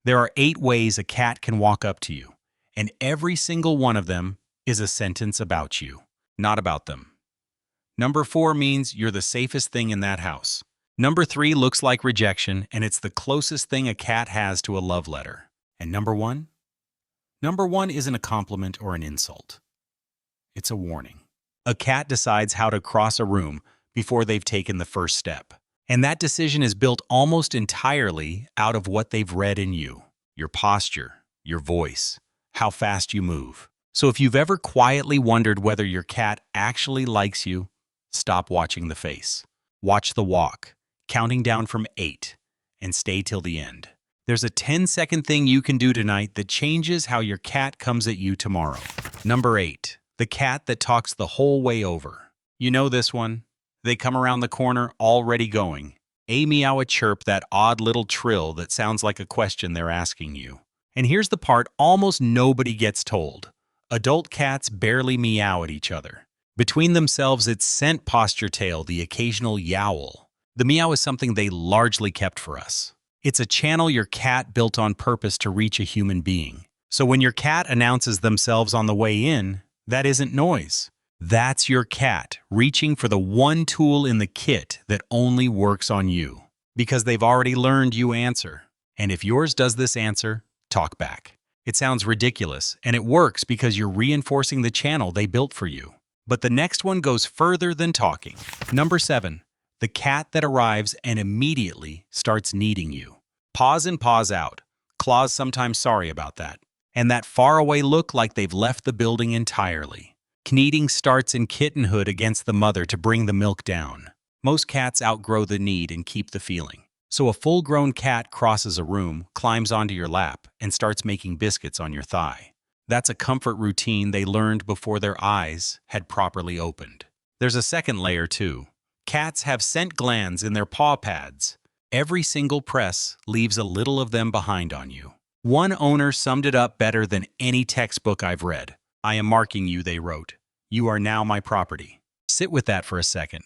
There are 8 ways a cat can walk up to you, and every single one of them is a sentence about you, not about them. Number 4 means you're the safest thing in that house. Number 3 looks like rejection, and it's the closest thing a cat has to a love letter. And number 1? Number 1 isn't a compliment or an insult. It's a warning. A cat decides how to cross a room before they've taken the first step. And that decision is built almost entirely out of what they've read in you, your posture, your voice, how fast you move. So if you've ever quietly wondered whether your cat actually likes you, stop watching the face. Watch the walk, counting down from 8, and stay till the end. There's a 10-second thing you can do tonight that changes how your cat comes at you tomorrow. Number 8, the cat that talks the whole way over. You know this one? They come around the corner already going, a meow, a chirp, that odd little trill that sounds like a question they're asking you. And here's the part almost nobody gets told. Adult cats barely meow at each other. Between themselves, it's scent, posture, tail, the occasional yowl. The meow is something they largely kept for us. It's a channel your cat built on purpose to reach a human being. So when your cat announces themselves on the way in, that isn't noise. That's your cat reaching for the one tool in the kit that only works on you. Because they've already learned you answer. And if yours does this answer, talk back. It sounds ridiculous, and it works because you're reinforcing the channel they built for you. But the next one goes further than talking. Number 7, the cat that arrives and immediately starts kneading you. Paws in, paws out. Claws sometimes sorry about that. And that faraway look like they've left the building entirely. Kneading starts in kittenhood against the mother to bring the milk down. Most cats outgrow the need and keep the feeling. So a full-grown cat crosses a room, climbs onto your lap, and starts making biscuits on your thigh. That's a comfort routine they learned before their eyes had properly opened. There's a second layer too. Cats have scent glands in their paw pads. Every single press leaves a little of them behind on you. One owner summed it up better than any textbook I've read. "I am marking you," they wrote. "You are now my property." Sit with that for a second.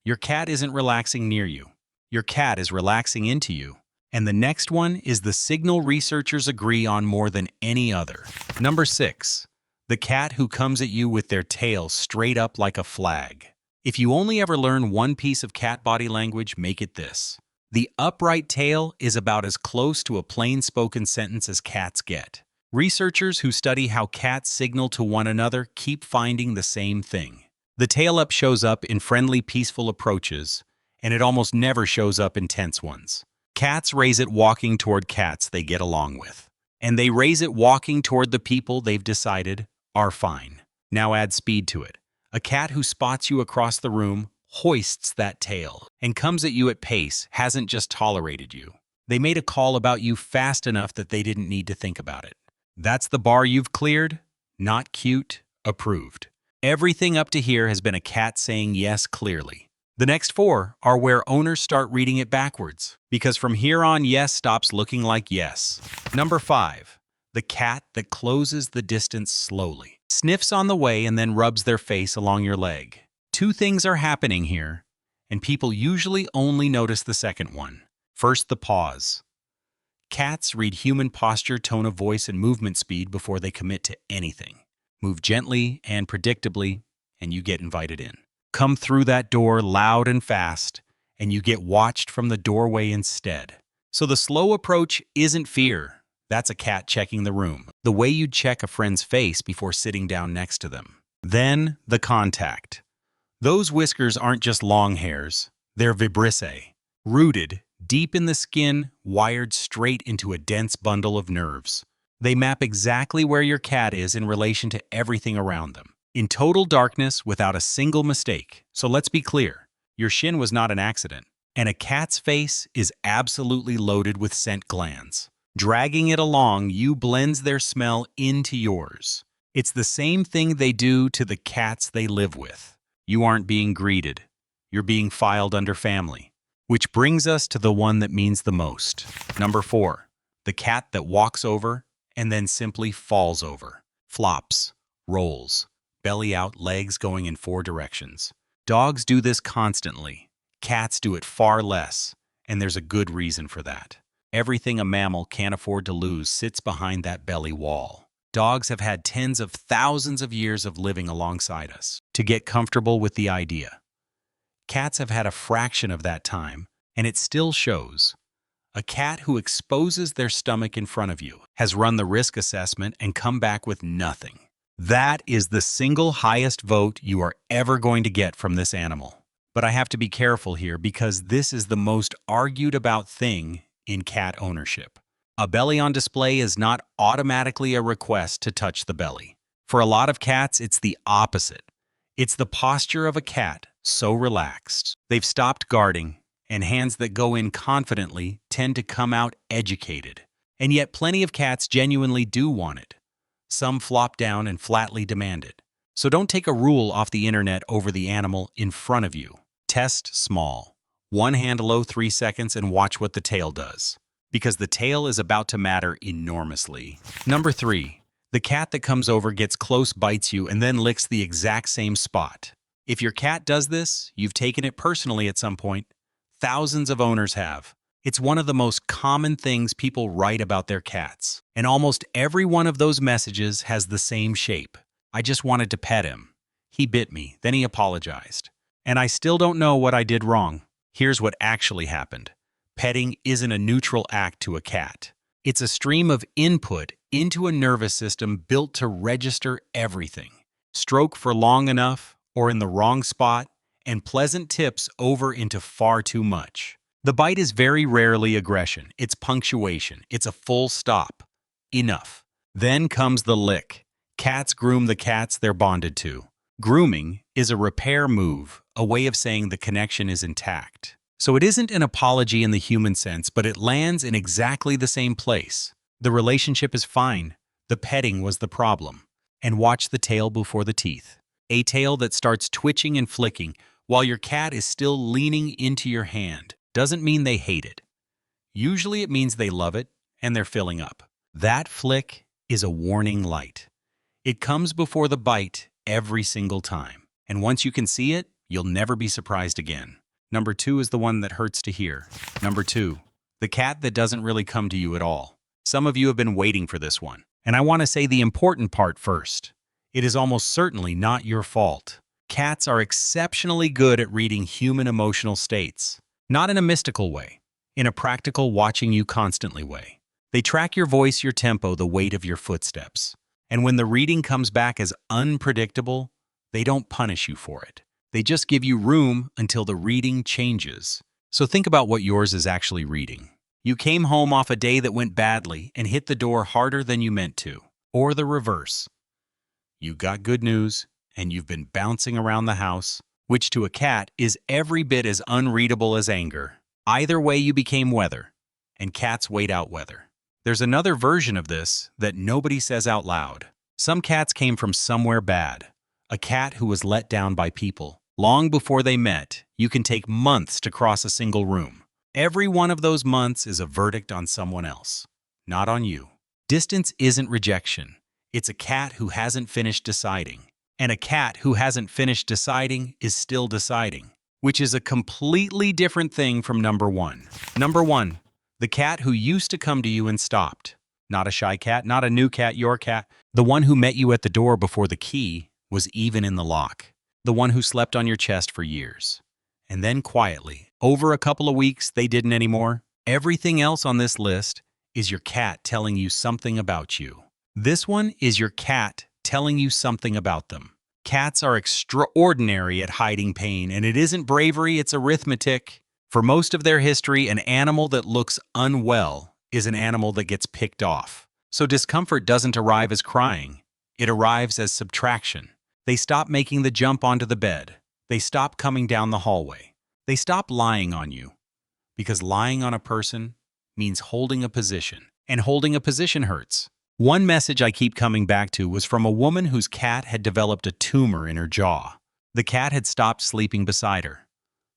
Your cat isn't relaxing near you. Your cat is relaxing into you. And the next one is the signal researchers agree on more than any other. Number 6, the cat who comes at you with their tail straight up like a flag. If you only ever learn one piece of cat body language, make it this. The upright tail is about as close to a plain-spoken sentence as cats get. Researchers who study how cats signal to one another keep finding the same thing. The tail up shows up in friendly, peaceful approaches, and it almost never shows up in tense ones. Cats raise it walking toward cats they get along with. And they raise it walking toward the people they've decided are fine. Now add speed to it. A cat who spots you across the room hoists that tail and comes at you at pace hasn't just tolerated you. They made a call about you fast enough that they didn't need to think about it. That's the bar you've cleared. Not cute, approved. Everything up to here has been a cat saying yes clearly. The next 4 are where owners start reading it backwards, because from here on, yes stops looking like yes. Number 5, the cat that closes the distance slowly, sniffs on the way, and then rubs their face along your leg. 2 things are happening here, and people usually only notice the second one. First, the pause. Cats read human posture, tone of voice, and movement speed before they commit to anything. Move gently and predictably, and you get invited in. Come through that door loud and fast, and you get watched from the doorway instead. So the slow approach isn't fear. That's a cat checking the room, the way you'd check a friend's face before sitting down next to them. Then, the contact. Those whiskers aren't just long hairs. They're vibrissae, rooted deep in the skin, wired straight into a dense bundle of nerves. They map exactly where your cat is in relation to everything around them. In total darkness, without a single mistake. So let's be clear, your shin was not an accident. And a cat's face is absolutely loaded with scent glands. Dragging it along, you blends their smell into yours. It's the same thing they do to the cats they live with. You aren't being greeted. You're being filed under family. Which brings us to the one that means the most. Number 4, the cat that walks over and then simply falls over. Flops, rolls, belly out, legs going in 4 directions. Dogs do this constantly. Cats do it far less, and there's a good reason for that. Everything a mammal can't afford to lose sits behind that belly wall. Dogs have had tens of thousands of years of living alongside us to get comfortable with the idea. Cats have had a fraction of that time, and it still shows. A cat who exposes their stomach in front of you has run the risk assessment and come back with nothing. That is the single highest vote you are ever going to get from this animal. But I have to be careful here because this is the most argued about thing in cat ownership. A belly on display is not automatically a request to touch the belly. For a lot of cats, it's the opposite. It's the posture of a cat so relaxed. They've stopped guarding, and hands that go in confidently tend to come out educated. And yet plenty of cats genuinely do want it. Some flop down and flatly demand it. So don't take a rule off the internet over the animal in front of you. Test small. One hand low 3 seconds and watch what the tail does. Because the tail is about to matter enormously. Number 3. The cat that comes over, gets close, bites you, and then licks the exact same spot. If your cat does this, you've taken it personally at some point. Thousands of owners have. It's one of the most common things people write about their cats. And almost every one of those messages has the same shape. I just wanted to pet him. He bit me, then he apologized. And I still don't know what I did wrong. Here's what actually happened. Petting isn't a neutral act to a cat. It's a stream of input into a nervous system built to register everything. Stroke for long enough or in the wrong spot, and pleasant tips over into far too much. The bite is very rarely aggression. It's punctuation. It's a full stop. Enough. Then comes the lick. Cats groom the cats they're bonded to. Grooming is a repair move, a way of saying the connection is intact. So it isn't an apology in the human sense, but it lands in exactly the same place. The relationship is fine. The petting was the problem. And watch the tail before the teeth. A tail that starts twitching and flicking while your cat is still leaning into your hand doesn't mean they hate it. Usually it means they love it and they're filling up. That flick is a warning light. It comes before the bite every single time. And once you can see it, you'll never be surprised again. Number 2 is the one that hurts to hear. Number 2, the cat that doesn't really come to you at all. Some of you have been waiting for this one. And I want to say the important part first. It is almost certainly not your fault. Cats are exceptionally good at reading human emotional states. Not in a mystical way, in a practical watching you constantly way. They track your voice, your tempo, the weight of your footsteps. And when the reading comes back as unpredictable, they don't punish you for it. They just give you room until the reading changes. So think about what yours is actually reading. You came home off a day that went badly and hit the door harder than you meant to. Or the reverse. You got good news, and you've been bouncing around the house, which to a cat is every bit as unreadable as anger. Either way, you became weather, and cats wait out weather. There's another version of this that nobody says out loud. Some cats came from somewhere bad. A cat who was let down by people. Long before they met, you can take months to cross a single room. Every one of those months is a verdict on someone else, not on you. Distance isn't rejection. It's a cat who hasn't finished deciding. And a cat who hasn't finished deciding is still deciding, which is a completely different thing from number 1. Number 1, the cat who used to come to you and stopped. Not a shy cat, not a new cat, your cat. The one who met you at the door before the key was even in the lock. The one who slept on your chest for years. And then quietly, over a couple of weeks, they didn't anymore. Everything else on this list is your cat telling you something about you. This one is your cat telling you something about them. Cats are extraordinary at hiding pain, and it isn't bravery, it's arithmetic. For most of their history, an animal that looks unwell is an animal that gets picked off. So discomfort doesn't arrive as crying. It arrives as subtraction. They stop making the jump onto the bed. They stop coming down the hallway. They stop lying on you. Because lying on a person means holding a position, and holding a position hurts. One message I keep coming back to was from a woman whose cat had developed a tumor in her jaw. The cat had stopped sleeping beside her.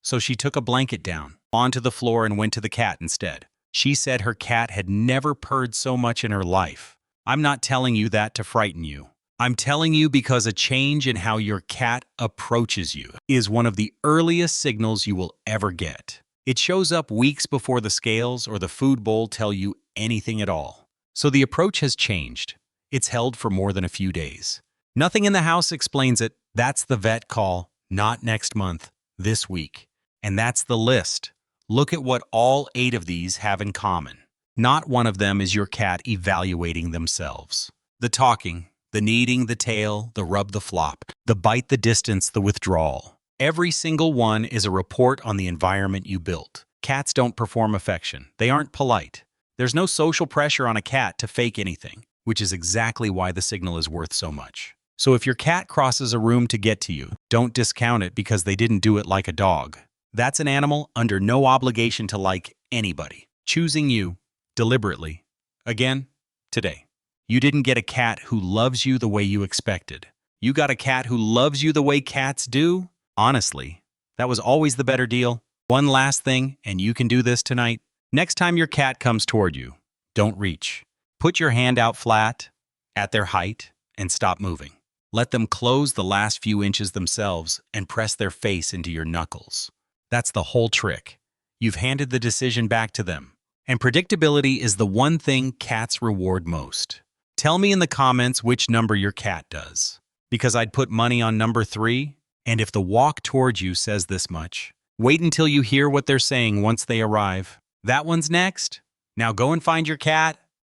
So she took a blanket down onto the floor and went to the cat instead. She said her cat had never purred so much in her life. I'm not telling you that to frighten you. I'm telling you because a change in how your cat approaches you is one of the earliest signals you will ever get. It shows up weeks before the scales or the food bowl tell you anything at all. So the approach has changed. It's held for more than a few days. Nothing in the house explains it. That's the vet call, not next month, this week. And that's the list. Look at what all 8 of these have in common. Not one of them is your cat evaluating themselves. The talking, the kneading, the tail, the rub, the flop, the bite, the distance, the withdrawal. Every single one is a report on the environment you built. Cats don't perform affection. They aren't polite. There's no social pressure on a cat to fake anything, which is exactly why the signal is worth so much. So if your cat crosses a room to get to you, don't discount it because they didn't do it like a dog. That's an animal under no obligation to like anybody, choosing you deliberately. Again, today. You didn't get a cat who loves you the way you expected. You got a cat who loves you the way cats do. Honestly, that was always the better deal. One last thing, and you can do this tonight. Next time your cat comes toward you, don't reach. Put your hand out flat, at their height, and stop moving. Let them close the last few inches themselves and press their face into your knuckles. That's the whole trick. You've handed the decision back to them. And predictability is the one thing cats reward most. Tell me in the comments which number your cat does, because I'd put money on number 3, and if the walk towards you says this much, wait until you hear what they're saying once they arrive. That one's next. Now go and find your cat,